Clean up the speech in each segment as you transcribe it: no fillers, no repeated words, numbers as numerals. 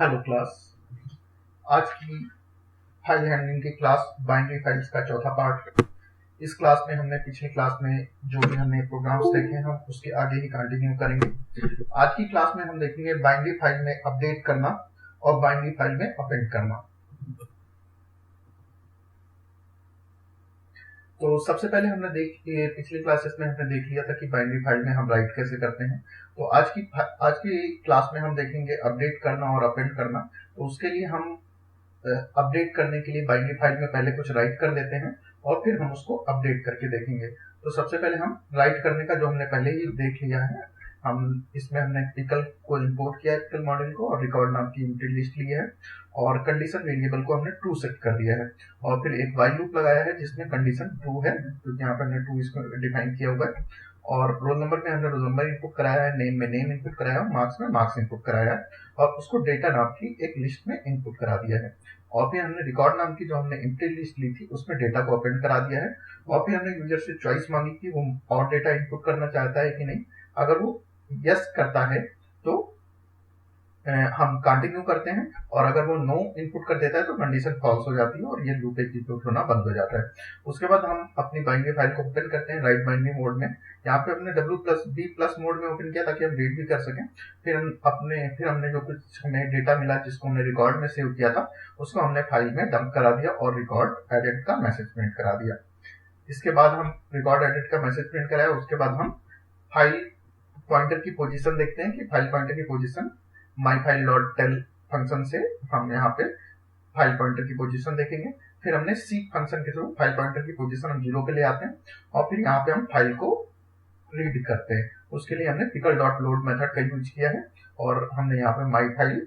Hello class. आज की file handling की क्लास बाइनरी फाइल्स का चौथा पार्ट। इस क्लास में हमने पिछली क्लास में जो भी हमने प्रोग्राम्स देखे हम उसके आगे ही कंटिन्यू करेंगे। आज की क्लास में हम देखेंगे बाइनरी फाइल में अपडेट करना और बाइनरी फाइल में अपेंड करना। तो सबसे पहले हमने पिछली क्लासेस में हमने देख लिया था कि बाइनरी फाइल में हम राइट कैसे करते हैं। तो आज की क्लास में हम देखेंगे अपडेट करना और अपेंड करना। तो उसके लिए हम अपडेट करने के लिए बाइनरी फाइल में पहले कुछ राइट कर देते हैं और फिर हम उसको अपडेट करके देखेंगे। तो सबसे पहले हम राइट करने का जो हमने पहले ही देख लिया है, हम इसमें हमने पिकल को इंपोर्ट किया है, पिकल मॉड्यूल को, और रिकॉर्ड नाम की एम्प्टी लिस्ट ली है और कंडीशन वेरिएबल को हमने ट्रू सेट कर दिया है और फिर एक व्हाइल लूप लगाया है जिसमें कंडीशन ट्रू है क्योंकि यहाँ पर हमने ट्रू इसको डिफाइन किया हुआ है। और रोल नंबर में हमने रोल नंबर इनपुट कराया है, नेम में नेम इनपुट कराया है, मार्क्स में मार्क्स इनपुट कराया है और उसको डेटा नाम की एक लिस्ट में इनपुट करा दिया है। और फिर हमने रिकॉर्ड नाम की जो हमने एम्प्टी लिस्ट ली थी उसमें डेटा को अपेंड करा दिया है और फिर हमने यूजर से चॉइस मांगी कि वो और डेटा इनपुट करना चाहता है कि नहीं। अगर वो यस करता है तो हम कंटिन्यू करते हैं और अगर वो नो इनपुट कर देता है तो कंडीशन फॉल्स हो जाती है और ये लूप एग्जीक्यूट होना बंद हो जाता है। उसके बाद हम अपनी बाइनरी फाइल को ओपन करते हैं राइट बाइनरी मोड में। यहाँ पे हमने W+B+ मोड में ओपन किया ताकि हम रीड भी कर सकें। फिर हमने जो कुछ हमें डेटा मिला जिसको हमने रिकॉर्ड में सेव किया था उसको हमने फाइल में डंप करा दिया और रिकॉर्ड एडिट का मैसेज प्रिंट करा दिया। इसके बाद हम रिकॉर्ड एडिट का मैसेज प्रिंट कराया। उसके बाद हम फाइल पॉइंटर की पोजीशन देखते हैं कि फाइल पॉइंटर की पोजीशन myfile.tell फंक्शन से हम यहाँ पे फाइल पॉइंटर की पोजीशन देखेंगे। फिर हमने seek फंक्शन के थ्रू फाइल पॉइंटर की पोजीशन हम 0 पे ले आते हैं और फिर यहाँ पे हम फाइल को रीड करते हैं। उसके लिए हमने pickle.load मेथड का यूज किया है और हमने यहाँ पे myfile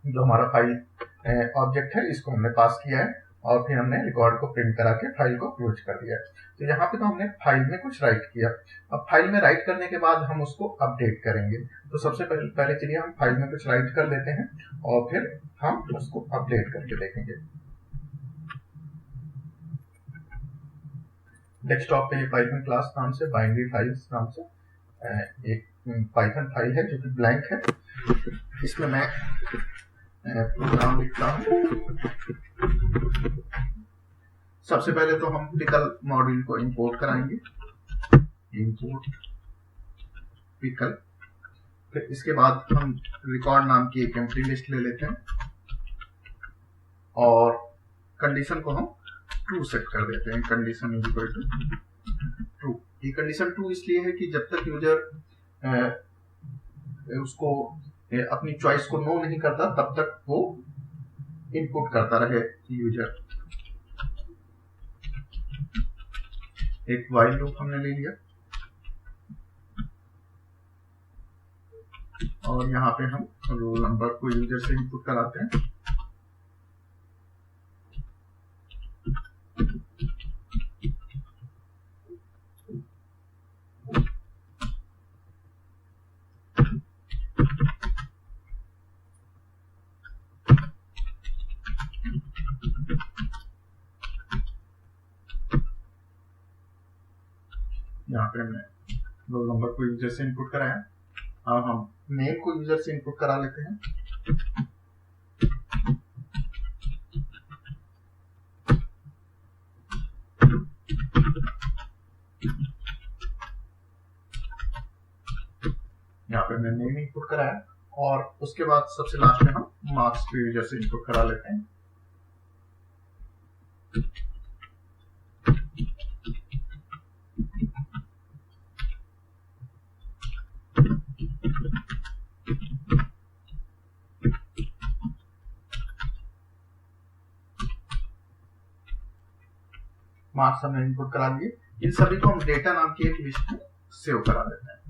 जो हमारा फाइल ऑब्जेक्ट है इसको हमने पास किया है और फिर हमने रिकॉर्ड को प्रिंट करा के फाइल को क्लोज कर दिया है। तो यहाँ पे तो हमने फाइल में कुछ राइट किया। अब फाइल में राइट करने के बाद हम उसको अपडेट करेंगे। तो सबसे पहले चलिए हम फाइल में कुछ राइट कर देते हैं और फिर हम उसको अपडेट करके देखेंगे। डेस्कटॉप पे पाइथन क्लास नाम से बाइनरी फाइल्स नाम से एक पाइथन फाइल है जो कि ब्लैंक है। इसमें मैं प्रोग्राम लिखता हूँ। सबसे पहले तो हम पिकल मॉड्यूल को इंपोर्ट कराएंगे, इंपोर्ट पिकल। फिर इसके बाद हम रिकॉर्ड नाम की एक एम्प्टी लिस्ट ले लेते हैं और कंडीशन को हम ट्रू सेट कर देते हैं। Condition is equal to true. ये कंडीशन ट्रू इसलिए है कि जब तक यूजर उसको अपनी चॉइस को नो नहीं करता तब तक वो इनपुट करता रहे यूजर। एक व्हाइल लूप हमने ले लिया और यहाँ पे हम रोल नंबर को यूजर से इनपुट कराते हैं। यहाँ पे हमने रोल नंबर को यूजर से इनपुट कराया। अब हम नेम को यूजर से इनपुट करा लेते हैं। यहाँ पे हमने नेम इनपुट कराया और उसके बाद सबसे लास्ट में हम मार्क्स को यूजर से इनपुट करा लेते हैं। मार्क्स हमने इनपुट करा दिए। इन सभी को हम डेटा नाम की एक लिस्ट में सेव करा देते हैं।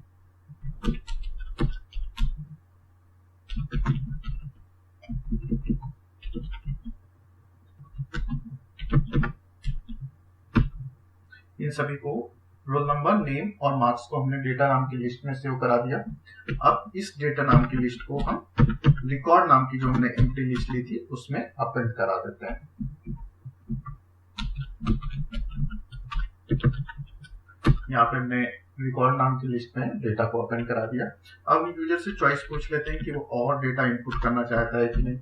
इन सभी को रोल नंबर, नेम और मार्क्स को हमने डेटा नाम की लिस्ट में सेव करा दिया। अब इस डेटा नाम की लिस्ट को हम रिकॉर्ड नाम की जो हमने एम्प्टी लिस्ट ली थी उसमें अपेंड करा देते हैं। यहाँ पे हमने रिकॉर्ड नाम की लिस्ट में डेटा को ओपन करा दिया। अब यूजर से चॉइस पूछ लेते हैं कि वो और डेटा इनपुट करना चाहता है कि नहीं।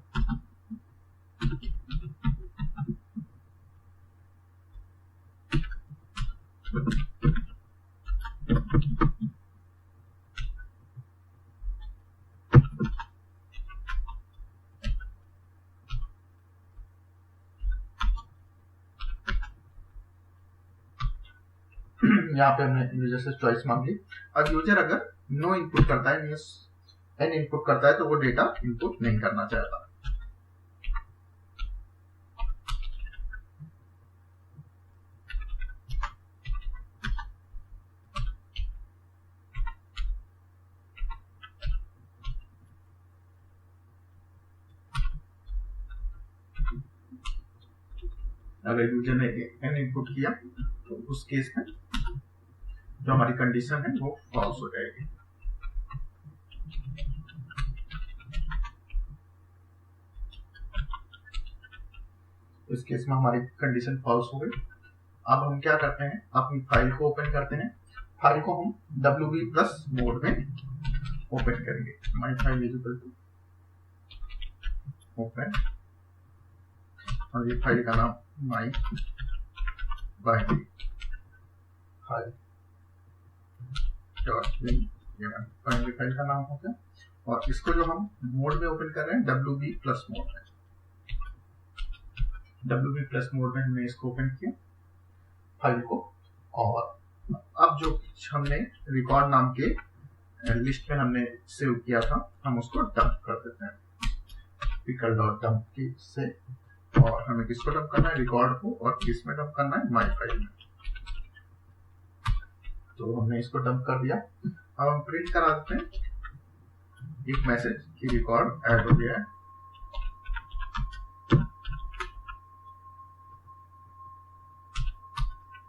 यहाँ पे हमने यूजर से चॉइस मांग ली। अब यूजर अगर नो इनपुट करता है, मींस एन इनपुट करता है, तो वो डेटा इनपुट नहीं करना चाहता। अगर यूजर ने एन इनपुट किया तो उस केस में जो हमारी कंडीशन है वो फॉल्स हो जाएगी। इस केस में हमारी कंडीशन फॉल्स हो गई। अब हम क्या करते हैं, अपनी फाइल को ओपन करते हैं। फाइल को हम WB+ मोड में ओपन करेंगे। My file is equal to open, और ये फाइल का नाम my binary file binary file का नाम हो गया। और इसको जो हम मोड में ओपन कर रहे हैं WB+ मोड में, WB+ मोड में हमने इसको ओपन किया फाइल को। और अब जो हमने रिकॉर्ड नाम के लिस्ट में हमने सेव किया था, हम उसको डंप कर देते हैं pickle.dump की से। और हमें किसको डंप करना है, रिकॉर्ड को, और किस में डंप करना है, माई फाइल में। तो हमने इसको डंप कर दिया। अब हम प्रिंट करा देते हैं एक मैसेज कि रिकॉर्ड ऐड हो गया है।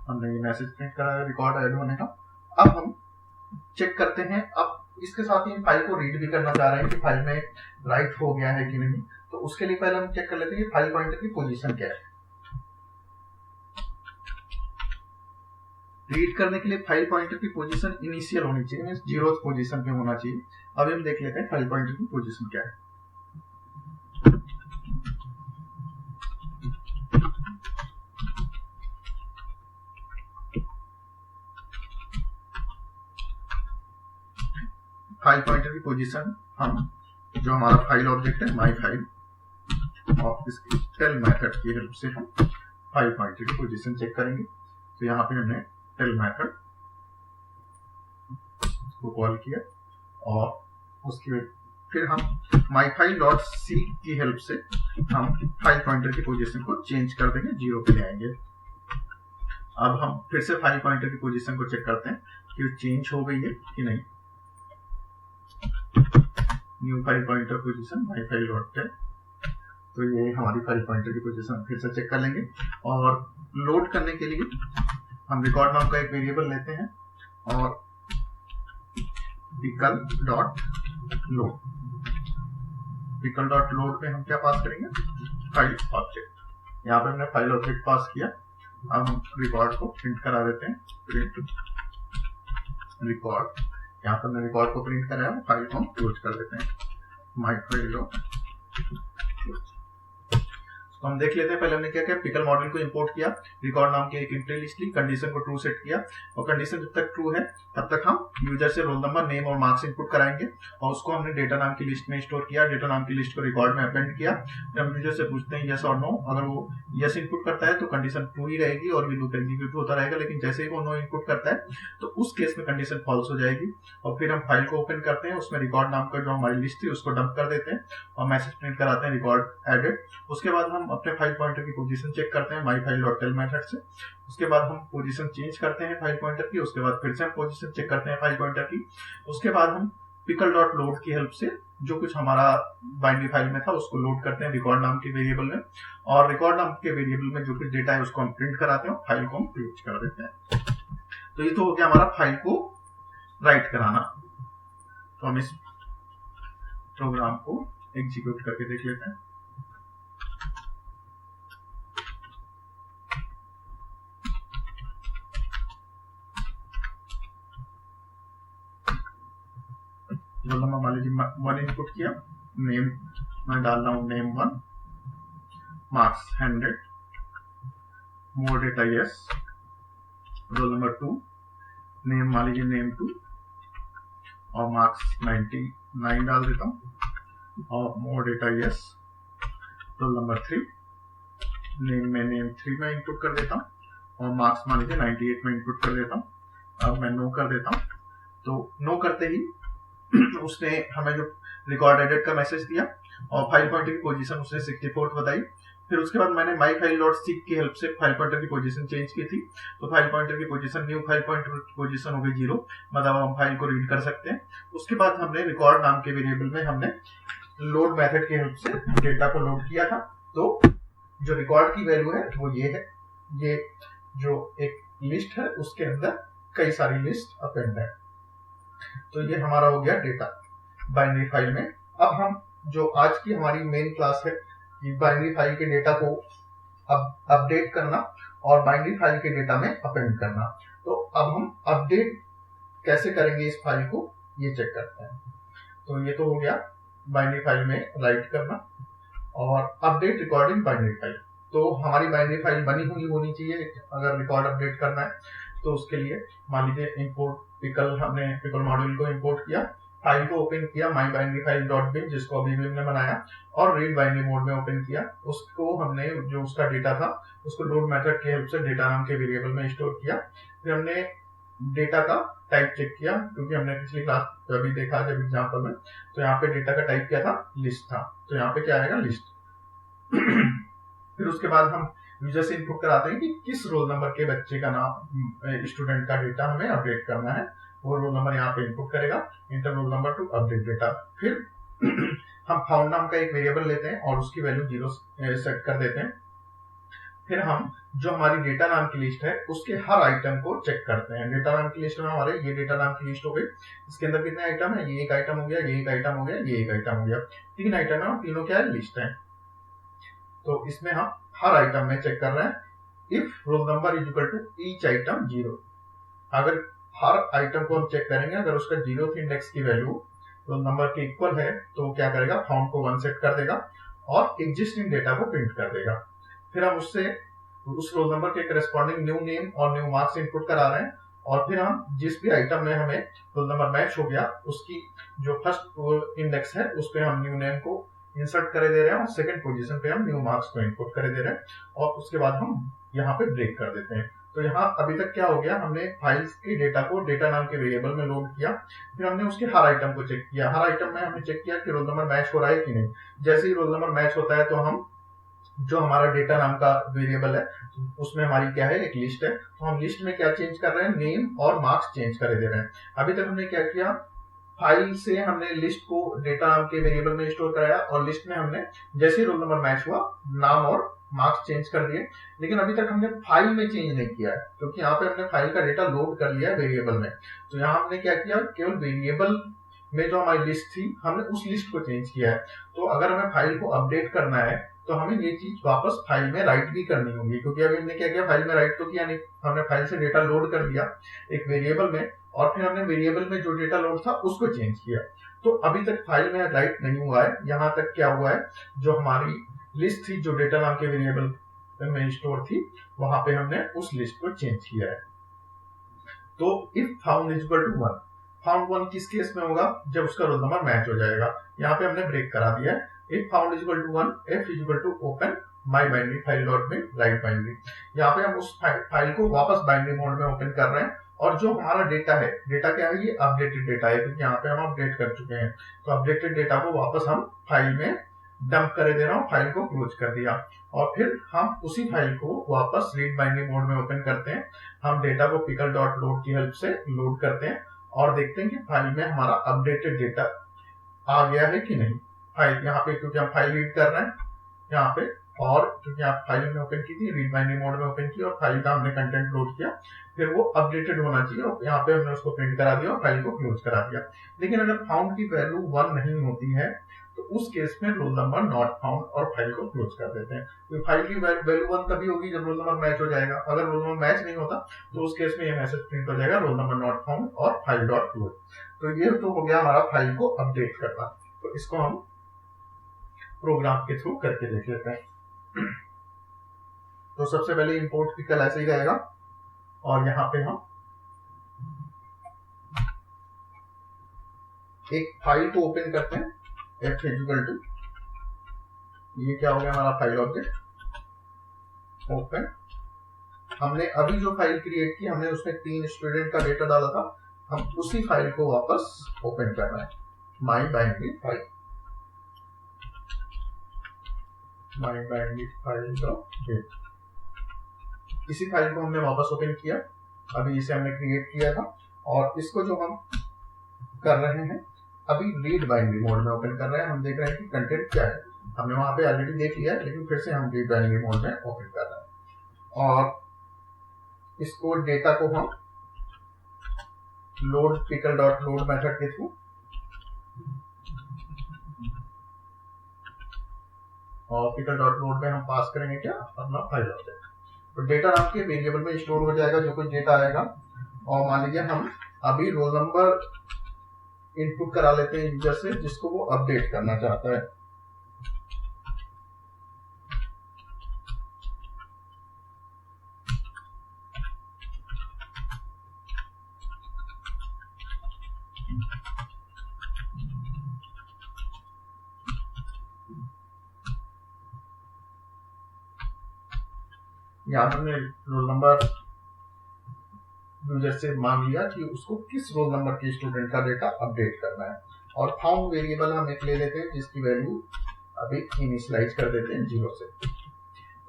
हमने ये मैसेज प्रिंट करा है रिकॉर्ड ऐड होने का। अब हम चेक करते हैं, अब इसके साथ ही फाइल को रीड भी करना चाह रहे हैं कि फाइल में राइट हो गया है कि नहीं। तो उसके लिए पहले हम चेक कर लेते हैं कि फाइल पॉइंटर की पोजीशन क्या है। रीड करने के लिए फाइल पॉइंटर की पोजीशन इनिशियल होनी चाहिए, मींस 0th पोजीशन पे होना चाहिए। अब हम देख लेते हैं फाइल पॉइंटर की पोजीशन क्या है। फाइल पॉइंटर की पोजीशन हम जो हमारा फाइल ऑब्जेक्ट है माई फाइल, और इसकी टेल मेथड की हेल्प से हम फाइल पॉइंटर की पोजीशन चेक करेंगे। तो यहाँ पे हमने टेल मेथड को कॉल किया, और उसके फिर हम माई फाइल डॉट सी की हेल्प से हम फाइल पॉइंटर की पोजीशन को चेंज कर देंगे, 0 पे ले आएंगे। अब हम फिर से फाइल पॉइंटर की पोजीशन को चेक करते हैं कि चेंज हो गई है कि नहीं। New file pointer position my file dot tell, तो ये हमारी फाइल पॉइंटर की पोजीशन फिर से चेक कर लेंगे। और लोड करने के लिए हम रिकॉर्ड नाम का एक वेरिएबल लेते हैं, और pickle dot load, pickle dot load पे हम क्या पास करेंगे, फाइल ऑब्जेक्ट। यहाँ पे हमने फाइल ऑब्जेक्ट पास किया। अब हम रिकॉर्ड को प्रिंट करा देते हैं, प्रिंट रिकॉर्ड। यहाँ पर हमने रिकॉर्ड को प्रिंट कराया, फाइल को हम क्लोज कर देते हैं, माई फाइल डॉट क्लोज। तो हम देख लेते हैं पहले हमने क्या किया, पिकल मॉडल को इंपोर्ट किया, रिकॉर्ड नाम की एक एंट्री लिस्ट ली, कंडीशन को ट्रू सेट किया, और कंडीशन जब तक ट्रू है तब तक हम यूजर से रोल नंबर, नेम और मार्क्स इनपुट कराएंगे। और उसको हमने डेटा नाम की लिस्ट में स्टोर किया, डेटा नाम की लिस्ट को रिकॉर्ड में अपेंड किया। हम यूजर से पूछते हैं यस और नो, अगर वो यस इनपुट करता है तो कंडीशन ट्रू ही रहेगी और ये लूप एग्जीक्यूट होता रहेगा। लेकिन जैसे ही वो नो इनपुट करता है तो उस केस में कंडीशन फॉल्स हो जाएगी। और फिर हम फाइल को ओपन करते हैं, उसमें रिकॉर्ड नाम का जो हमारी लिस्ट थी उसको डंप कर देते हैं और मैसेज प्रिंट कराते हैं रिकॉर्ड एडेड। उसके बाद हम अपने फाइल पॉइंटर की पोजीशन चेक करते हैं my file dot tell method से। उसके बाद हम पोजीशन चेंज करते हैं फाइल पॉइंटर की। उसके बाद फिर से हम पोजीशन चेक करते हैं फाइल पॉइंटर की। उसके बाद हम पिकल डॉट लोड की हेल्प से जो कुछ हमारा बाइनरी फाइल में था उसको लोड करते हैं रिकॉर्ड नाम के वेरिएबल में, और रिकॉर्ड नाम के वेरिएबल में जो कुछ डेटा है उसको हम प्रिंट कराते हैं और फाइल को हम क्लोज कर देते हैं। तो ये तो हो गया हमारा फाइल को राइट कराना। तो हम इस प्रोग्राम को एग्जीक्यूट करके देख लेते हैं। वन इनपुट किया, नेम मैं डाल रहा हूँ name 1, marks 100, more data yes, roll number 2, name मान लीजिए नेम 2 और मार्क्स 99 डाल देता हूँ और more data yes, roll number 3, name में नेम 3 में इनपुट कर देता हूँ और मार्क्स मान लीजिए 98 में इनपुट कर देता हूँ। अब मैं नो कर देता हूँ, तो नो करते ही उसने हमें जो रिकॉर्ड एडिट का मैसेज दिया और फाइल पॉइंटर की पोजीशन उसने 64 बताई। फिर उसके बाद मैंने माई फाइल डॉट सीक की हेल्प से फाइल पॉइंटर की पोजीशन चेंज की थी, तो फाइल पॉइंटर की पोजीशन न्यू फाइल पॉइंटर की पोजीशन हो गई 0, मतलब हम फाइल को रीड कर सकते हैं। उसके बाद हमने रिकॉर्ड नाम के वेरिएबल में हमने लोड मेथड की हेल्प से डेटा को लोड किया था। तो जो रिकॉर्ड की वैल्यू है वो ये है, ये जो एक लिस्ट है उसके अंदर कई सारी लिस्ट अपेंड है। तो ये हमारा हो गया डेटा बाइनरी फाइल में। अब हम जो आज की हमारी मेन क्लास है कि बाइनरी फाइल के डेटा को अपडेट करना और बाइनरी फाइल के डेटा में अपेंड करना। तो अब हम अपडेट कैसे करेंगे इस फाइल को, ये चेक करते हैं। तो ये तो हो गया बाइनरी फाइल में राइट करना और अपडेट रिकॉर्डिंग बाइनरी फाइल। तो हमारी बाइनरी फाइल बनी हुई होनी चाहिए अगर रिकॉर्ड अपडेट करना है। तो उसके लिए मान लीजिए इंपोर्ट पिकल, हमने पिकल मॉड्यूल को इंपोर्ट किया, फाइल को ओपन किया माई बाइनरी फाइल डॉट बिन, जिसको अभी भी हमने बनाया, और रीड बाइनरी मोड में ओपन किया। उसको हमने जो उसका डेटा था उसको लोड मेथड की हेल्प से डेटा नाम के वेरिएबल में स्टोर किया। फिर हमने डेटा का टाइप चेक किया, क्योंकि हमने पिछली क्लास अभी देखा जब एग्जाम्पल में, तो यहाँ पे डेटा का टाइप क्या था, लिस्ट था, तो यहाँ पे क्या आएगा, लिस्ट। फिर उसके बाद हम यूजर से इनपुट कराते हैं कि किस रोल नंबर के बच्चे का नाम, स्टूडेंट का डेटा हमें अपडेट करना है। वो रोल नंबर यहाँ पे इनपुट करेगा, inter roll number two update data. फिर हम फाउंड नाम का एक वेरिएबल लेते हैं और उसकी वैल्यू 0 सेट कर देते हैं। फिर हम जो हमारी डेटा नाम की लिस्ट है उसके हर आइटम को चेक करते हैं। डेटा नाम की लिस्ट में हमारे ये डेटा नाम की लिस्ट हो गई, इसके अंदर कितने आइटम है, ये एक आइटम हो गया, ये एक आइटम हो गया, ये एक आइटम हो गया, 3 आइटम है और तीनों क्या है, लिस्ट है। तो इसमें हम हर आइटम में चेक कर रहे हैं if roll number is equal to each item 0। अगर हर आइटम को हम चेक करेंगे, अगर उसका 0th इंडेक्स की वैल्यू रोल नंबर के इक्वल है तो क्या करेगा, फाउंड को 1 सेट कर देगा और एग्जिस्टिंग डेटा को प्रिंट कर देगा। फिर हम उससे उस रोल नंबर के करस्पॉन्डिंग न्यू नेम और न्यू मार्क्स इनपुट करा रहे हैं, और फिर हम जिस भी आइटम में हमें रोल नंबर मैच हो गया उसकी जो फर्स्ट इंडेक्स है उस पर हम न्यू नेम को इंसर्ट करे दे रहे हैं और सेकंड पोजीशन पे हम न्यू मार्क्स को इनपुट करे दे रहे हैं, और उसके बाद हम यहाँ पे ब्रेक कर देते हैं। तो यहाँ अभी तक क्या हो गया, हमने फाइल्स के डेटा को डेटा नाम के वेरिएबल में लोड किया, फिर हमने उसके हर आइटम को चेक किया, हर आइटम में हमने चेक किया कि रोल नंबर मैच हो रहा है कि नहीं। जैसे ही रोल नंबर मैच होता है तो हम जो हमारा डेटा नाम का वेरिएबल है उसमें हमारी क्या है, एक लिस्ट है, तो हम लिस्ट में क्या चेंज कर रहे हैं, नेम और मार्क्स चेंज करे दे रहे हैं। अभी तक हमने क्या किया, फाइल से हमने लिस्ट को डेटा नाम के वेरिएबल में स्टोर कराया और लिस्ट में हमने जैसे ही रोल नंबर मैच हुआ नाम और मार्क्स चेंज कर दिए। लेकिन अभी तक हमने फाइल में चेंज नहीं किया है, क्योंकि यहाँ पे हमने फाइल का डेटा लोड कर लिया है वेरिएबल में। तो यहाँ हमने क्या किया, केवल वेरिएबल में जो हमारी लिस्ट थी हमने उस लिस्ट को चेंज किया है। तो अगर हमें फाइल को अपडेट करना है तो हमें ये चीज वापस फाइल में राइट भी करनी होगी, क्योंकि अभी हमने क्या किया, फाइल में राइट तो किया नहीं, हमने फाइल से डेटा लोड कर दिया एक वेरिएबल में और फिर हमने वेरिएबल में जो डेटा लोड था उसको चेंज किया। तो अभी तक फाइल में राइट नहीं हुआ है। यहाँ तक क्या हुआ है, जो हमारी लिस्ट थी जो डेटा नाम के वेरिएबल में स्टोर थी वहां पे हमने उस लिस्ट को चेंज किया है। तो if found is equal to 1, found 1 किस केस में होगा, जब उसका रोल नंबर मैच हो जाएगा। यहाँ पे हमने ब्रेक करा दिया है, if found is equal to 1, f is equal to open my binary file dot bin write binary। यहाँ पे हम उस फाइल को वापस बाइनरी मोड में ओपन कर रहे हैं और जो हमारा डेटा है, डेटा क्या है, ये अपडेटेड डेटा है, क्योंकि यहाँ पे हम अपडेट कर चुके हैं। तो अपडेटेड डेटा को वापस हम फाइल में डंप कर दे रहा हूँ, फाइल को क्लोज कर दिया और फिर हम उसी फाइल को वापस रीड बाइनरी मोड में ओपन करते हैं। हम डेटा को पिकल डॉट लोड की हेल्प से लोड करते हैं और देखते हैं कि फाइल में हमारा अपडेटेड डेटा आ गया है कि नहीं। फाइल यहाँ पे, क्योंकि हम फाइल रीड कर रहे हैं यहाँ पे, और क्योंकि आप फाइल में ओपन की थी, रीड बाइनरी मोड में ओपन की और फाइल का हमने कंटेंट लोड किया, फिर वो अपडेटेड होना चाहिए और यहाँ पे हमने उसको प्रिंट करा दिया और फाइल को क्लोज करा दिया। लेकिन अगर फाउंड की वैल्यू 1 नहीं होती है तो उस केस में रोल नंबर नॉट फाउंड और फाइल को क्लोज कर देते हैं। तो फाइल की वैल्यू 1 तभी होगी जब रोल नंबर मैच हो जाएगा। अगर रोल नंबर मैच नहीं होता तो उस केस में ये मैसेज प्रिंट हो जाएगा, रोल नंबर नॉट फाउंड और फाइल डॉट क्लोज। तो ये तो हो गया हमारा फाइल को अपडेट करना। तो इसको हम प्रोग्राम के थ्रू करके देख लेते हैं। तो सबसे पहले इंपोर्ट पिकल ऐसे ही रहेगा, और यहाँ पे हम एक फाइल को ओपन करते हैं, f इक्वल टू, ये क्या हो गया हमारा फाइल ऑब्जेक्ट ओपन। हमने अभी जो फाइल क्रिएट की, हमने उसमें 3 स्टूडेंट का डेटा डाला था, हम उसी फाइल को वापस ओपन कर रहे हैं, माई बाइनरी फाइल, माई बाइनरी फाइल डॉट डेट। इसी फाइल को हमने वापस ओपन किया, अभी इसे हमने क्रिएट किया था, और इसको जो हम कर रहे हैं अभी रीड बाइनरी मोड में ओपन कर रहे हैं। हम देख रहे हैं कि कंटेंट क्या है, हमने वहां पे ऑलरेडी देख लिया है, लेकिन फिर से हम रीड बाइनरी मोड में ओपन कर रहे हैं। और इसको डेटा को हम load pickle dot load method के थ्रू, और पिकल डॉट लोड में हम पास करेंगे क्या, अपना फाइल ऑब्जेक्ट। तो डेटा नाम के वेरिएबल में स्टोर हो जाएगा जो कुछ डेटा आएगा। और मान लीजिए हम अभी रोल नंबर इनपुट करा लेते हैं यूजर से, जिसको वो अपडेट करना चाहता है। यहाँ पर हमने रोल नंबर यूजर से मांग लिया कि उसको किस रोल नंबर के स्टूडेंट का डेटा अपडेट करना है। और फाउंड वेरिएबल हम एक ले लेते हैं जिसकी वैल्यू अभी इनिशियलाइज कर देते हैं 0 से।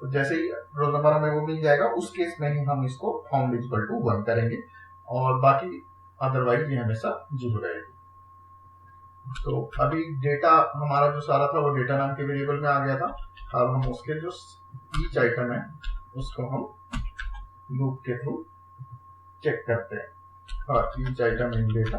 तो जैसे ही रोल नंबर हमें वो मिल जाएगा, उस केस में ही हम इसको फाउंड इक्वल टू 1 करेंगे, और बाकी अदरवाइज ये हमेशा 0 रहेगी। तो अभी डेटा हमारा जो सारा था वो डेटा नाम के वेरिएबल में आ गया था। अब हम उसके जो ईच आइटम है उसको हम लूप के थ्रू चेक करते हैं। और each item in data,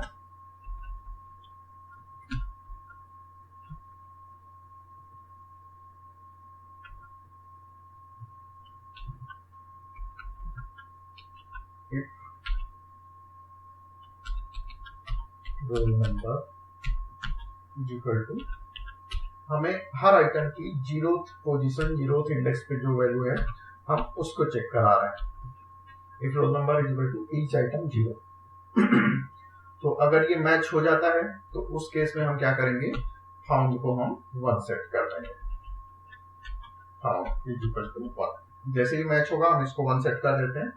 roll number equal to, हमें हर आइटम की 0th पोजीशन, 0th इंडेक्स पे जो वैल्यू है हम उसको चेक करा रहे हैं। If roll number equal to each item 0। तो अगर ये मैच हो जाता है तो उस केस में हम क्या करेंगे, फाउंड को हम 1 सेट कर देंगे, फाउंड इक्वल टू 1। जैसे ही मैच होगा हम इसको 1 सेट कर देते हैं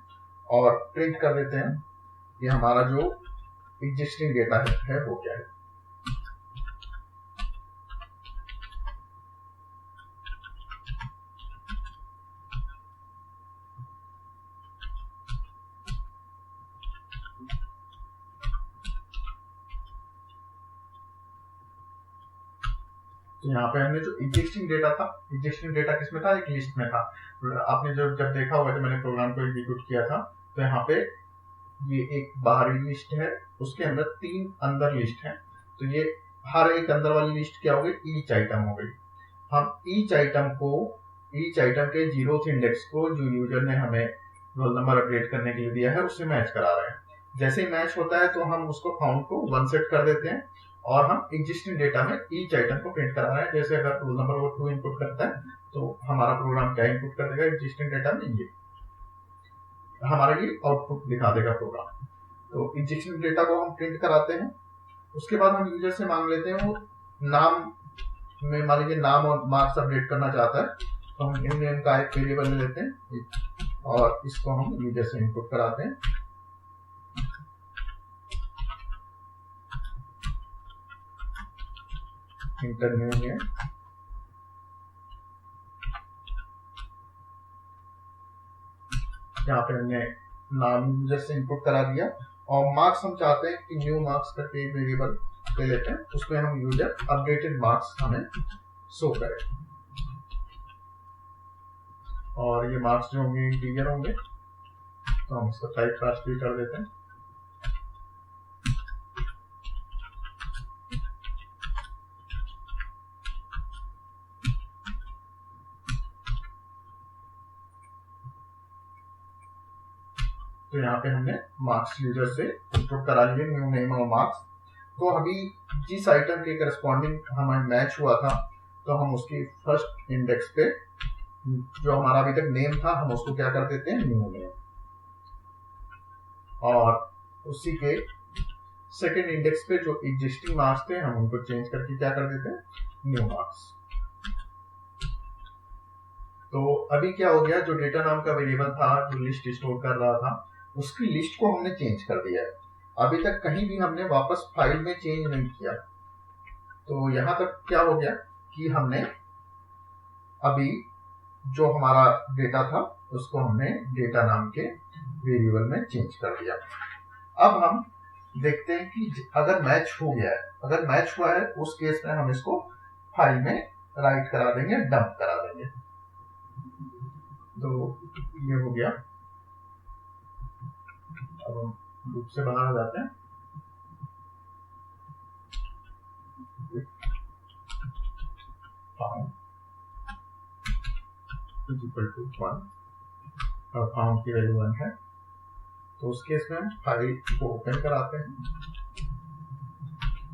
और प्रिंट कर देते हैं ये हमारा जो एग्जिस्टिंग डेटा है वो क्या है। तो यहाँ पे हमने जो एग्जिस्टिंग डेटा था, एग्जिस्टिंग डेटा किसमें था, एक लिस्ट में था। आपने जब देखा होगा तो मैंने प्रोग्राम को एग्जीक्यूट किया था, तो यहाँ पे ये एक बाहरी लिस्ट है, उसके अंदर 3 अंदर लिस्ट है। तो ये हर एक अंदर वाली लिस्ट क्या हो गई, ईच आइटम हो गई। हम ईच आइटम के 0th इंडेक्स को जो यूजर ने हमें रोल नंबर अपडेट करने के लिए दिया है उससे मैच करा रहे हैं। जैसे ही मैच होता है तो हम उसको फाउंड को 1 सेट कर देते हैं, और हम एग्जिस्टिंग डेटा में ईच आइटम को प्रिंट करा रहे हैं। जैसे अगर रोल नंबर वो 2 इनपुट करता है तो हमारा प्रोग्राम क्या इनपुट कर देगा, एग्जिस्टिंग डेटा में ये हमारा ये आउटपुट दिखा देगा प्रोग्राम। तो एग्जिस्टिंग डेटा को हम प्रिंट कराते हैं। उसके बाद हम यूजर से मांग लेते हैं, वो नाम में मान लीजिए नाम और मार्क्स अपडेट करना चाहता है, तो हम इन नेम का एक वेरिएबल ले लेते हैं और इसको हम यूजर से इनपुट कराते हैं। इंटर न्यू नेम, यहाँ पे हमने नाम यूजर से इनपुट करा दिया, और मार्क्स हम चाहते हैं कि न्यू मार्क्स करके एक वेरिएबल ले लेते हैं, उसमें हम यूजर अपडेटेड मार्क्स हमें शो करें। और ये मार्क्स जो होंगे इंटीजर होंगे, तो हम इसका टाइप कास्ट भी कर देते हैं। तो यहाँ पे हमने मार्क्स यूजर से इनपुट करा लिए, न्यू नेम और मार्क्स। तो अभी जिस आइटम के करस्पॉन्डिंग हमें मैच हुआ था, तो हम उसकी फर्स्ट इंडेक्स पे जो हमारा अभी तक नेम था, हम उसको क्या कर देते हैं, न्यू नेम, और उसी के सेकेंड इंडेक्स पे जो एग्जिस्टिंग मार्क्स थे, हम उनको चेंज करके क्या कर देते हैं, न्यू मार्क्स। तो अभी क्या हो गया, जो डेटा नाम का वेरिएबल था जो लिस्ट स्टोर कर रहा था, उसकी लिस्ट को हमने चेंज कर दिया है। अभी तक कहीं भी हमने वापस फाइल में चेंज नहीं किया। तो यहां तक क्या हो गया कि हमने अभी जो हमारा डेटा था उसको हमने डेटा नाम के वेरिएबल में चेंज कर दिया। अब हम देखते हैं कि अगर मैच हो गया है, अगर मैच हुआ है उस केस में हम इसको फाइल में राइट करा देंगे, डंप करा देंगे। तो ये हो गया। अब हम लूप से बाहर आ जाते हैं। फाउंड इज इक्वल टू 1 और फाउंड की वैल्यू 1 है, तो उस केस में हम फाइल को ओपन कराते हैं।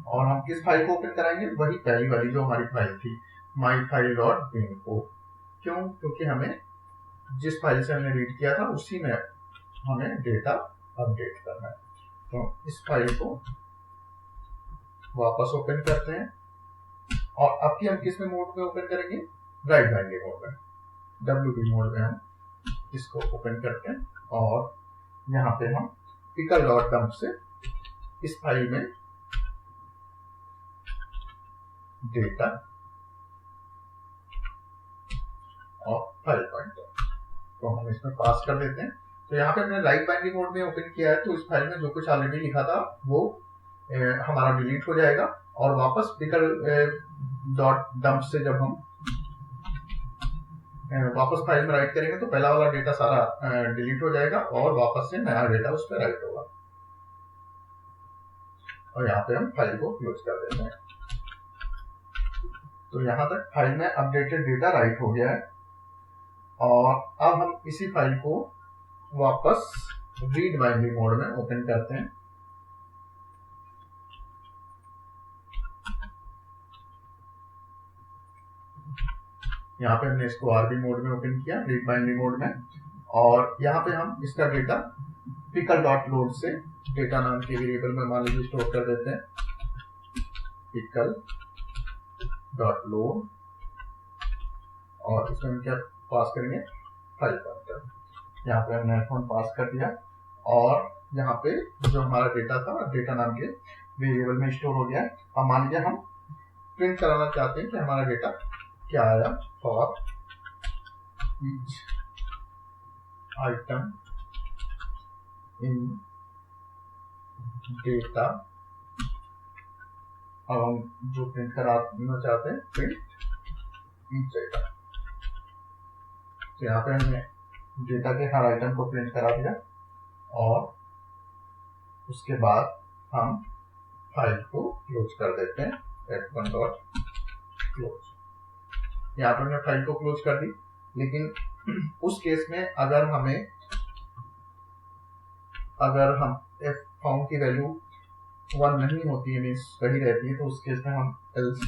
और हम किस फाइल को ओपन कराएंगे, वही पहली वाली जो हमारी फाइल थी, myfile.bin को। क्यों? क्योंकि हमें जिस फाइल से हमने रीड किया था उसी में हमें डेटा अपडेट करना है। तो इस फाइल को वापस ओपन करते हैं, और अब की हम किस में मोड में ओपन करेंगे, राइट बाइंडिंग मोड में, WB मोड में हम इसको ओपन करते हैं, और यहाँ पे हम pickle.dump से इस फाइल में डेटा और फाइल पॉइंटर तो हम इसमें पास कर देते हैं। तो यहाँ पे हमने राइट बाइंडिंग मोड में ओपन किया है, तो इस फाइल में जो कुछ ऑलरेडी लिखा था वो हमारा डिलीट हो जाएगा, और वापस pickle.dump से जब हम वापस फाइल में राइट करेंगे तो पहला वाला डेटा सारा डिलीट हो जाएगा, और वापस से नया डेटा उस पर राइट होगा। और यहाँ पे हम फाइल को क्लोज कर देते हैं। तो यहाँ तक फाइल में अपडेटेड डेटा राइट हो गया है, और अब हम इसी फाइल को वापस रीड बाइंडिंग मोड में ओपन करते हैं। यहाँ पे हमने इसको RB मोड में ओपन किया, रीड बाइंडिंग मोड में, और यहाँ पे हम इसका डेटा pickle.load से डेटा नाम के वेरिएबल में मान लीजिए स्टोर कर देते हैं, pickle.load, और इसमें हम क्या पास करेंगे, फाइल पॉइंटर। यहाँ पे हमने f1 पास कर दिया, और यहाँ पे जो हमारा डेटा था डेटा नाम के वेरिएबल में स्टोर हो गया है। अब मान लीजिए हम प्रिंट कराना चाहते हैं कि हमारा डेटा क्या आया, for each item in data. अब हम जो प्रिंट कराना चाहते हैं, प्रिंट ईच आइटम। तो यहाँ पे हमने डेटा के हर आइटम को प्रिंट करा दिया, और उसके बाद हम फाइल को क्लोज कर देते हैं, f1.close। यहाँ पर हमने फाइल को क्लोज कर दी, लेकिन उस केस में अगर हम found की वैल्यू 1 नहीं होती है, मीन्स सही रहती है, तो उस केस में हम else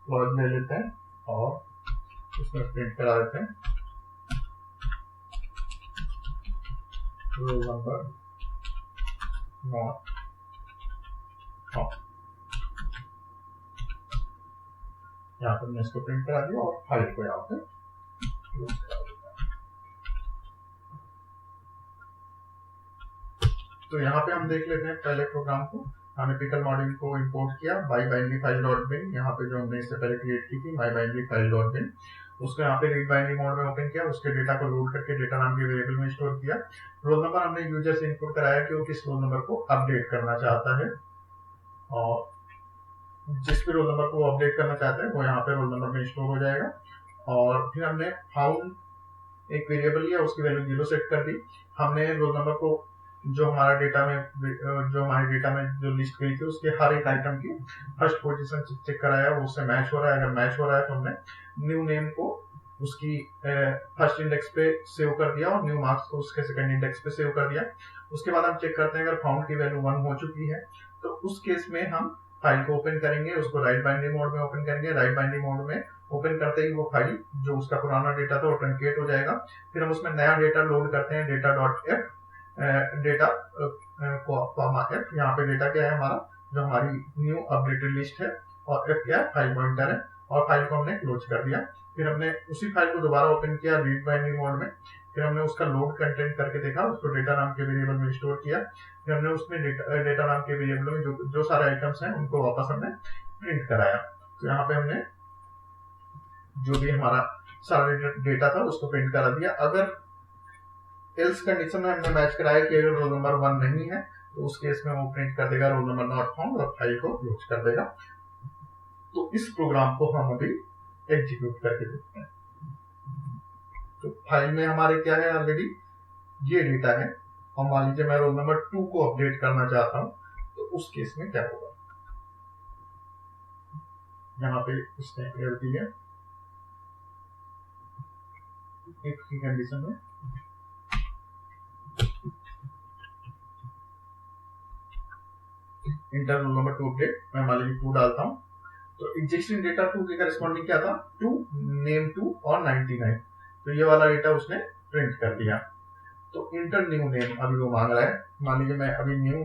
क्लॉज ले लेते हैं और इसमें प्रिंट करा देते हैं roll number not found। यहाँ पर हमने इसको प्रिंट करा दिया और फाइल को यहाँ पे क्लोज करा देते हैं। तो यहाँ पे हम देख लेते हैं पहले प्रोग्राम को। हमने पिकल मॉड्यूल को इंपोर्ट किया myBinary-file.bin, यहाँ पे जो हमने इससे पहले क्रिएट की थी myBinary-file.bin, उसको यहाँ पे रीड बाइनरी मोड में ओपन किया, उसके डेटा को लोड करके डेटा नाम के वेरिएबल में स्टोर किया। रोल नंबर हमने यूजर से इनपुट कराया कि वो किस रोल नंबर को अपडेट करना चाहता है, और जिस भी रोल नंबर को अपडेट करना चाहते हैं वो यहाँ पे रोल नंबर में स्टोर हो जाएगा। और फिर हमने फाउंड एक वेरिएबल लिया, उसकी वैल्यू 0 सेट कर दी। हमने रोल नंबर को जो हमारे डेटा में जो लिस्ट गई थी उसके हर एक आइटम की फर्स्ट पोजीशन चेक कराया, वो उससे मैच हो रहा है। अगर मैच हो रहा है तो हमने न्यू नेम को उसकी फर्स्ट इंडेक्स पे सेव कर दिया और न्यू मार्क्स को उसके सेकंड इंडेक्स पे सेव कर दिया। उसके बाद हम चेक करते हैं अगर फाउंड की वैल्यू 1 हो चुकी है तो उस केस में हम फाइल को ओपन करेंगे, उसको राइट बाइनरी मोड में ओपन करेंगे। राइट बाइनरी मोड में ओपन करते ही वो फाइल जो उसका पुराना डेटा था वो ट्रंकेट हो जाएगा। फिर हम उसमें नया डेटा लोड करते हैं, data dot F, data comma F. यहाँ पे डेटा क्या है हमारा, जो हमारी न्यू अपडेटेड लिस्ट है, और एफ क्या है, फाइल पॉइंटर है, और फाइल को हमने क्लोज कर दिया। फिर हमने उसी फाइल को दोबारा ओपन किया रीड बाइनरी मोड में। फिर हमने उसका लोड कंटेंट करके देखा, उसको डेटा नाम के वेरिएबल में स्टोर किया। फिर हमने उसमें डेटा नाम के वेरिएबल में जो सारे आइटम्स हैं उनको वापस हमने प्रिंट कराया। तो यहाँ पे हमने जो भी हमारा सारा डेटा था उसको प्रिंट करा दिया। अगर एल्स कंडीशन में हमने मैच कराया कि अगर रोल नंबर 1 नहीं है तो उस केस में वो प्रिंट कर देगा रोल नंबर नॉट फाउंड और फाइल को क्लोज कर देगा। तो इस प्रोग्राम को हम अभी एग्जीक्यूट करके देखते हैं। तो फाइल में हमारे क्या है, ऑलरेडी ये डेटा है, और मान लीजिए मैं रोल नंबर 2 को अपडेट करना चाहता हूं, तो उस केस में क्या होगा। यहाँ पे इसने एरर दी है इफ की कंडीशन में। इंटर रोल नंबर 2 अपडेट, मैं मान लीजिए 2 डालता हूं, तो एग्जिस्टिंग डेटा 2 के करस्पॉन्डिंग क्या था, 2, नेम 2 और 99। तो ये वाला डेटा उसने प्रिंट कर दिया। तो इंटर न्यू नेम अभी वो मांग रहा है। मान लीजिए मैं अभी न्यू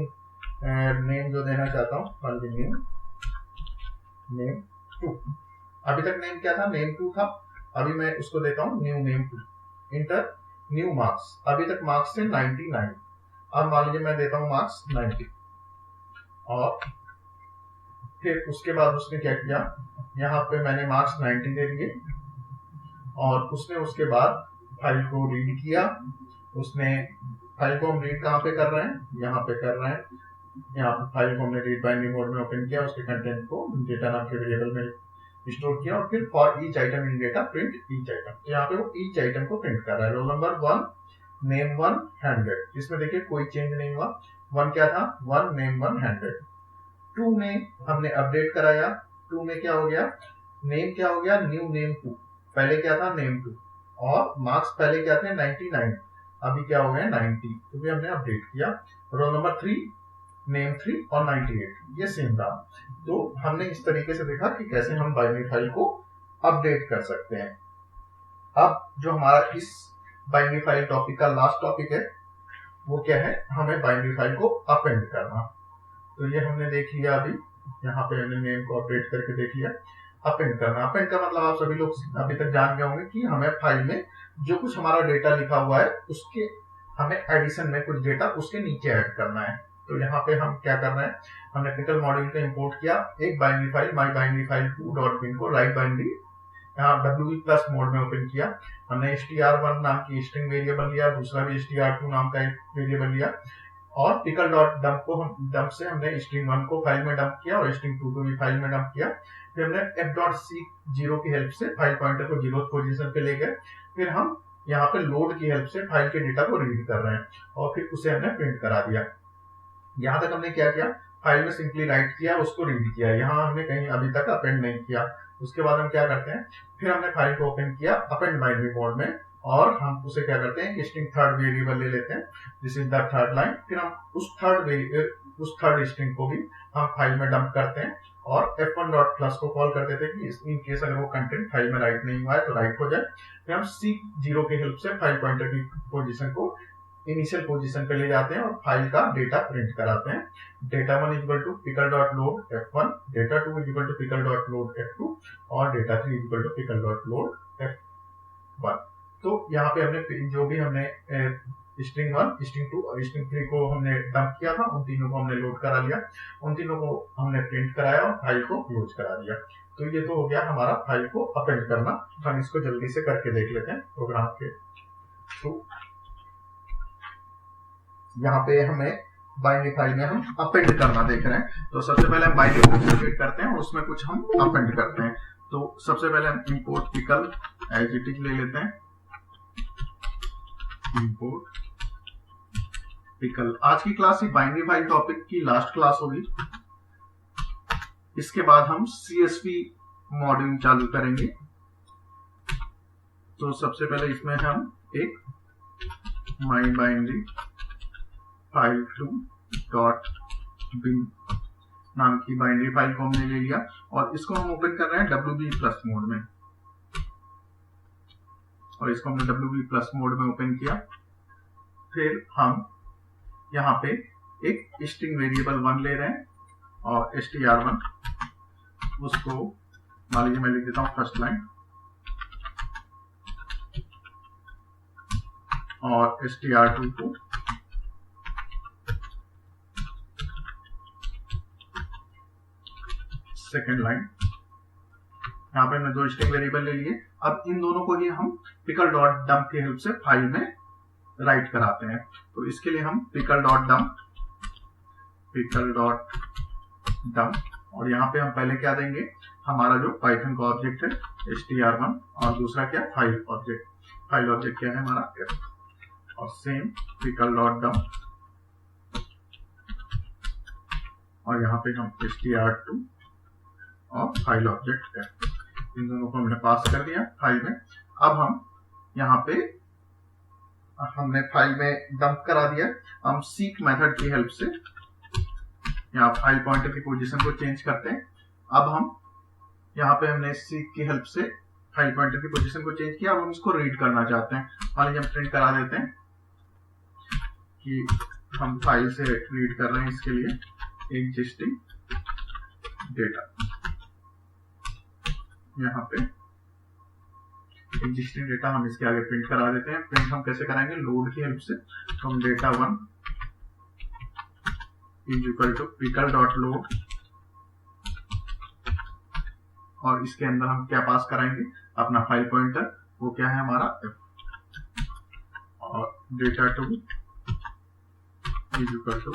नेम जो देना चाहता हूँ, मान लीजिए न्यू नेम 2। अभी तक नेम क्या था, नेम 2 था। अभी मैं उसको देता हूँ new name 2। Inter new marks, अभी तक मार्क्स थे 99। अब मान लीजिए मैं देता हूँ मार्क्स 90। और फिर उसके बाद उसने क्या किया, यहाँ पे मैंने मार्क्स 90 दे दिए, और उसने उसके बाद फाइल को रीड किया। उसने फाइल को हम रीड कहाँ पे कर रहे हैं, यहाँ पे कर रहे हैं। यहाँ पे फाइल को हमने रीड बाइनरी मोड में ओपन किया, उसके कंटेंट को डेटा नाम के वेरिएबल में स्टोर किया, और फिर for each item in data print each item. तो यहाँ पे वो ईच आइटम को प्रिंट कर रहा है। Roll number 1, name 1, 100। इसमें देखिए कोई चेंज नहीं हुआ। 1 क्या था, 1, नेम 1, 100। 2 में हमने अपडेट कराया। 2 में क्या हो गया, नेम क्या हो गया, न्यू नेम 2। पहले क्या था, नेम 2, और मार्क्स पहले क्या थे, 99। अभी क्या हो गया, 90। तो भी हमने अपडेट किया। रोल नंबर 3, नेम 3 और 98 ये सेम था। तो हमने इस तरीके से देखा कि कैसे हम बाइनरी फाइल को अपडेट कर सकते हैं। अब जो हमारा इस बाइनरी फाइल टॉपिक का लास्ट टॉपिक है वो क्या है, हमें बाइनरी फाइल को अपेंड करना। तो ये हमने देख लिया, अभी यहाँ पे हमने नेम को अपडेट करके देख लिया। अपेंड करना, अपेंड का मतलब आप सभी लोग अभी तक जान गए होंगे कि हमें फाइल में जो कुछ हमारा डेटा लिखा हुआ है उसके हमें एडिशन में कुछ डेटा उसके नीचे ऐड करना है। तो यहाँ पे हम क्या कर रहे हैं, हमने पिकल मॉड्यूल को इंपोर्ट किया, एक binary file my binary file 2.bin को राइट बाइनरी यहाँ WE+ मोड में ओपन किया। हमने str1 नाम की स्ट्रिंग वेरिएबल लिया, दूसरा भी str2 नाम का एक वेरिएबल लिया, और पिकल डॉट डंप को हम डंप से हमने स्ट्रिंग 1 को फाइल में डंप किया और स्ट्रिंग 2 को भी फाइल में डंप किया। फिर हमने f.c0 की हेल्प से फाइल पॉइंटर को 0th पोजीशन पे ले गए। फिर हम यहाँ पे लोड की हेल्प से फाइल के डेटा को रीड कर रहे हैं, और फिर उसे हमने प्रिंट करा दिया। यहाँ तक हमने क्या किया, फाइल में सिंपली राइट किया, उसको रीड किया। यहाँ हमने कहीं अभी तक अपेंड नहीं किया। उसके बाद हम क्या करते हैं, फिर हमने फाइल को ओपन किया अपेंड बाइनरी मोड में, और हम उसे क्या करते हैं कि स्ट्रिंग थर्ड वेरिएबल ले लेते हैं, this is the third line. फिर हम उस थर्ड स्ट्रिंग को भी हम फाइल में डंप करते हैं, और f1.plus को कॉल करते थे कि इन केस अगर वो कंटेंट फाइल में राइट नहीं हुआ है तो राइट हो जाए। फिर हम c0 की हेल्प से फाइल पॉइंटर की पोजीशन को इनिशियल पोजीशन पे ले जाते हैं और फाइल का डेटा प्रिंट कराते हैं। Data 1 equal to pickle dot load f1, data 2 equal to pickle dot load f2, और data 3 equal to pickle dot load f1। तो यहाँ पे हमने जो भी हमने स्ट्रिंग 1, स्ट्रिंग 2 और स्ट्रिंग 3 को हमने डंप किया था, उन तीनों को हमने लोड करा लिया, उन तीनों को हमने प्रिंट कराया और फाइल को क्लोज करा दिया। तो ये तो हो गया हमारा फाइल को अपेंड करना। हम इसको जल्दी से करके देख लेते हैं प्रोग्राम के थ्रू। यहाँ पे हमें बाइनरी फाइल में हम अपेंड करना देख रहे हैं। तो सबसे पहले हम बाइनरी को क्रिएट करते हैं और उसमें कुछ हम अपेंड करते हैं। तो सबसे पहले हम import pickle as it is ले लेते हैं, इंपोर्ट पिकल। आज की क्लास ही बाइनरी फाइल टॉपिक की लास्ट क्लास होगी। इसके बाद हम CSV मॉड्यूल चालू करेंगे। तो सबसे पहले इसमें हम एक माई बाइनरी फाइल 2.bin नाम की बाइनरी फाइल को हमने ले लिया और इसको हम ओपन कर रहे हैं WB+ मोड में, और इसको हमने WB+ मोड में ओपन किया। फिर हम यहाँ पे एक स्ट्रिंग वेरिएबल 1 ले रहे हैं और str1 उसको मान लीजिए मैं लिख देता हूँ फर्स्ट लाइन, और str2 को सेकेंड लाइन। यहाँ पे हमने 2 स्ट्रिंग वेरिएबल ले लिए। अब इन दोनों को ही हम pickle.dump की हेल्प से फाइल में राइट कराते हैं। तो इसके लिए हम pickle.dump और यहाँ पे हम पहले क्या देंगे, हमारा जो पाइथन का ऑब्जेक्ट है str1 और दूसरा क्या फाइल ऑब्जेक्ट क्या है हमारा f, और सेम pickle.dump और यहाँ पे हम str2 और फाइल ऑब्जेक्ट f, इन दोनों को हमने पास कर दिया फाइल में। अब हम यहाँ पे हमने फाइल में डंप करा दिया। हम सीक मेथड की हेल्प से यहाँ फाइल पॉइंटर की पोजीशन को चेंज करते हैं। अब हम यहाँ पे हमने सीक की हेल्प से फाइल पॉइंटर की पोजीशन को चेंज किया। अब हम इसको रीड करना चाहते हैं। मान लीजिए हम प्रिंट करा देते हैं कि हम फाइल से रीड कर रहे हैं, इसके लिए एग्जिस्टिंग डेटा, यहाँ पे एग्जिस्टिंग डेटा हम इसके आगे प्रिंट करा देते हैं। प्रिंट हम कैसे कराएंगे, लोड की हेल्प से। तो हम data1 is equal to pickle.load और इसके अंदर हम क्या पास कराएंगे, अपना फाइल पॉइंटर, वो क्या है हमारा f, और data2 is equal to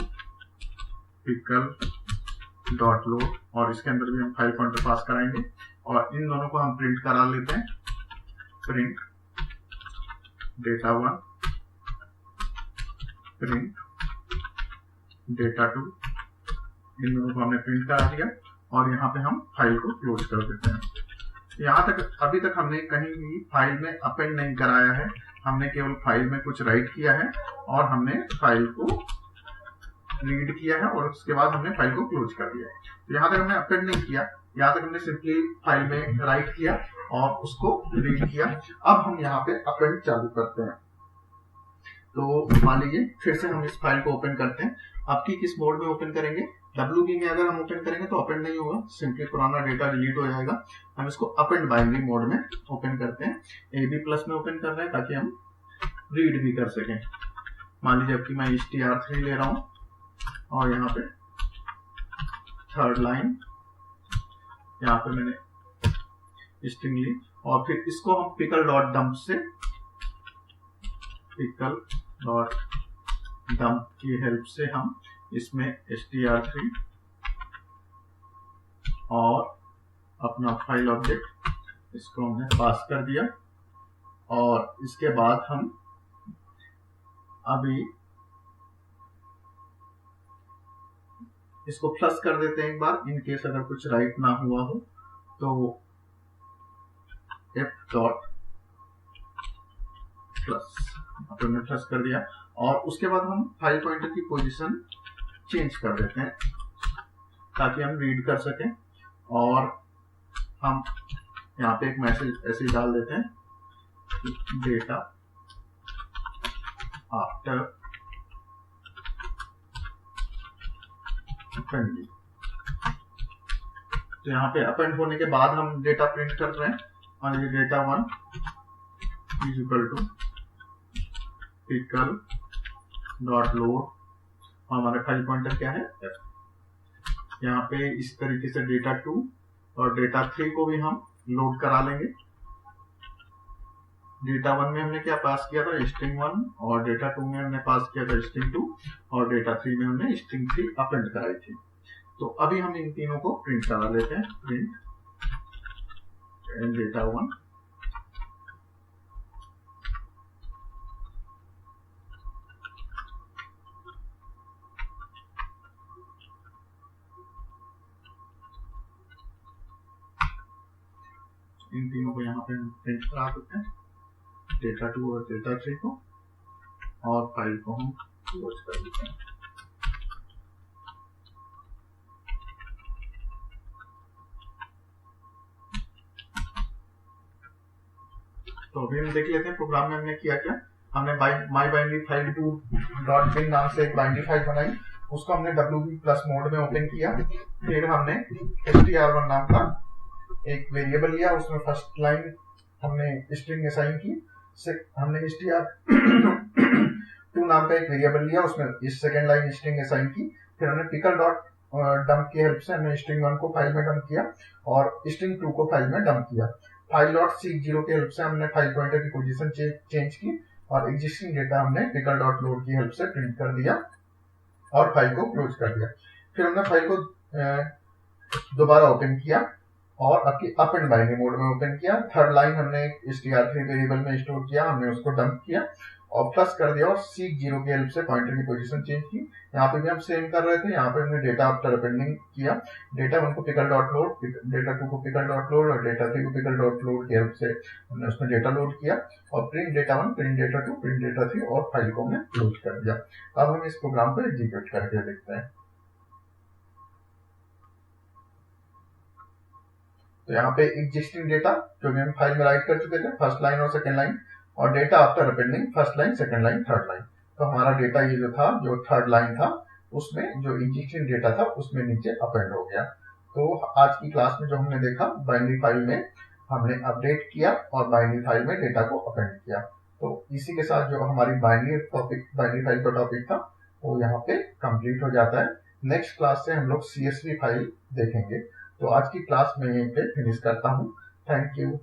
pickle.load और इसके अंदर भी हम फाइल पॉइंटर पास कराएंगे। और इन दोनों को हम प्रिंट करा लेते हैं। प्रिंट data1 प्रिंट data2, इन दोनों को हमने प्रिंट करा दिया और यहाँ पे हम फाइल को क्लोज कर देते हैं। यहाँ तक अभी तक हमने कहीं भी फाइल में अपेंड नहीं कराया है, हमने केवल फाइल में कुछ राइट किया है और हमने फाइल को रीड किया है और उसके बाद हमने फाइल को क्लोज कर दिया। तो यहाँ तक हमने अपेंड नहीं किया, यहाँ तक हमने सिंपली फाइल में राइट किया और उसको रीड किया। अब हम यहाँ पे अपेंड चालू करते हैं। तो मान लीजिए फिर से हम इस फाइल को ओपन करते हैं। आपकी किस मोड में ओपन करेंगे, WB में अगर हम ओपन करेंगे तो अपेंड नहीं होगा, सिंपली पुराना डेटा डिलीट हो जाएगा। हम इसको अपेंड बाइनरी मोड में ओपन करते हैं। AB+ में ओपन कर रहे हैं ताकि हम रीड भी कर सकें। मान लीजिए कि मैं str3 ले रहा हूँ और यहाँ पे थर्ड लाइन, यहाँ पे मैंने स्ट्रिंग ली और फिर इसको हम pickle.dump से pickle.dump की हेल्प से हम इसमें str3 और अपना फाइल ऑब्जेक्ट इसको हमने पास कर दिया। और इसके बाद हम अभी इसको प्लस कर देते हैं एक बार, इन केस अगर कुछ राइट ना हुआ हो तो f.plus हमने प्लस कर दिया। और उसके बाद हम फाइल पॉइंटर की पोजीशन चेंज कर देते हैं ताकि हम रीड कर सकें। और हम यहाँ पे एक मैसेज ऐसे ही डाल देते हैं कि डेटा आफ्टर अपेंडिंग। तो यहाँ पे अपेंड होने के बाद हम डेटा प्रिंट कर रहे हैं और ये data1 is equal to pickle.load, हमारा फाइल पॉइंटर क्या है f। यहाँ पे इस तरीके से data2 और data3 को भी हम लोड करा लेंगे। data1 में हमने क्या पास किया था, string1, और data2 में हमने पास किया था string2 और data3 में हमने string3 अपेंड कराई थी। तो अभी हम इन तीनों को प्रिंट करा लेते हैं। प्रिंट data1 इन तीनों को यहाँ पे हम प्रिंट करा सकते हैं, data2 और data3 को, और फाइल को हम क्लोज कर देते हैं। तो अभी हम देख लेते हैं प्रोग्राम में हमने किया क्या। हमने my binary file two dot bin नाम से एक बाइनरी फाइल बनाई, उसको हमने WB प्लस मोड में ओपन किया। फिर हमने str1 नाम का एक वेरिएबल लिया, उसमें फर्स्ट लाइन हमने स्ट्रिंग असाइन की। हमने str2 नाम का एक वेरिएबल लिया, उसमें इस सेकेंड लाइन स्ट्रिंग असाइन की। फिर हमने पिकल डॉट डंप की हेल्प से हमने स्ट्रिंग 1 को फाइल में डंप किया और स्ट्रिंग 2 को फाइल में डंप किया। फाइल डॉट सीक 0 की हेल्प से हमने फाइल पॉइंटर की पोजीशन चेंज की और एग्जिस्टिंग डेटा हमने पिकल डॉट लोड की हेल्प से प्रिंट कर दिया और फाइल को क्लोज कर दिया। फिर हमने फाइल को दोबारा ओपन किया और आपकी अप एंड बाइनरी मोड में ओपन किया। थर्ड लाइन हमने str3 वेरिएबल में स्टोर किया, हमने उसको डंप किया और प्लस कर दिया और सीक 0 की हेल्प से पॉइंटर की पोजीशन चेंज की। यहाँ पे भी हम सेम कर रहे थे, यहाँ पे हमने डेटा आफ्टर अपेंडिंग किया। डेटा 1 को पिकल डॉट लोड, डेटा 2 को पिकल डॉट लोड और डेटा 3 को पिकल डॉट लोड की हेल्प से हमने उसमें डेटा लोड किया और print data 1, print data 2, print data 3 और फाइल को हमने क्लोज कर दिया। अब हम इस प्रोग्राम को एग्जीक्यूट करके देखते हैं। तो यहाँ पे एग्जिस्टिंग डेटा जो भी हम फाइल में राइट कर चुके थे, फर्स्ट लाइन और सेकंड लाइन, और data after appending first line, second line, third line. तो हमारा डेटा ये जो था, जो थर्ड लाइन था, उसमें जो एग्जिस्टिंग डेटा था उसमें नीचे अपेंड हो गया। तो आज की क्लास में जो हमने देखा, बाइनरी फाइल में हमने अपडेट किया और बाइनरी फाइल में डेटा को अपेंड किया। तो इसी के साथ जो हमारी बाइनरी फाइल का टॉपिक था वो यहाँ पे कंप्लीट हो जाता है। नेक्स्ट क्लास से हम लोग CSV फाइल देखेंगे। तो आज की क्लास में यहीं पे फिनिश करता हूँ। Thank you.